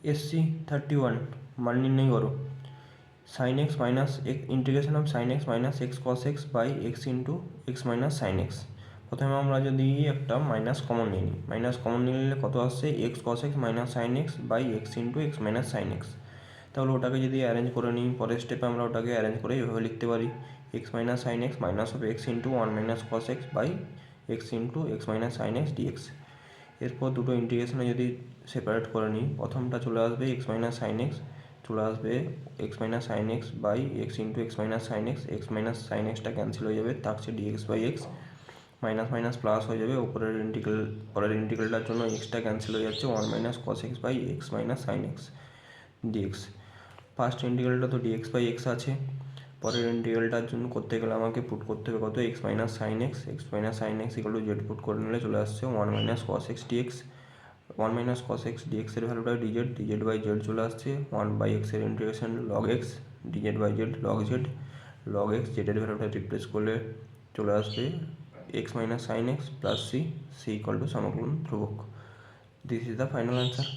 SC 31 মান নির্ণয় করো। Sine x minus integration of sine x minus x cos x by x into x minus sine x. প্রথমে আমরা যদি একটা মাইনাস কমন নিই, মাইনাস কমন নিলে কত আসছে, x cos x minus sine x by x into x minus sine x. তাহলে ওটাকে যদি অ্যারেঞ্জ করে নিই, পরের স্টেপে আমরা ওটাকে অ্যারেঞ্জ করে এভাবে লিখতে পারি, x minus sine x minus of x into one minus cos x by x into x minus sine x dx. এরপর দুটো ইন্টিগ্রেশনে যদি সেপারেট করে নিই, প্রথমটা চলে আসবে এক্স মাইনাস সাইন এক্স, চলে আসবে x minus sine x by x into x minus sine x, x minus sine এক্সটা ক্যান্সেল হয়ে যাবে, থাকছে dx by x, minus minus plus হয়ে যাবে, পরের ইন্টিগ্রালটার জন্য এক্সটা ক্যান্সেল হয়ে যাচ্ছে, one minus cos x by x minus sine x dx. First ইন্টিগ্রালটা তো ডিএক্স বাই এক্স আছে, পরের ইন্টিগ্রালটার জন্য করতে গেলে আমাকে পুট করতে হবে কত, x minus sine x equal to z put করে নিলে চলে আসছে one minus cos x dx, one minus cos x ডিএক্সের ভ্যালুটা ডিজেড বাই জেড চলে আসছে, ওয়ান বাই এক্সের integration log x dz by z log x জেডের ভ্যালুটা রিপ্লেস করলে চলে আসবে x minus sine x plus c equal to সমকলন ধ্রুবক। This is the final answer.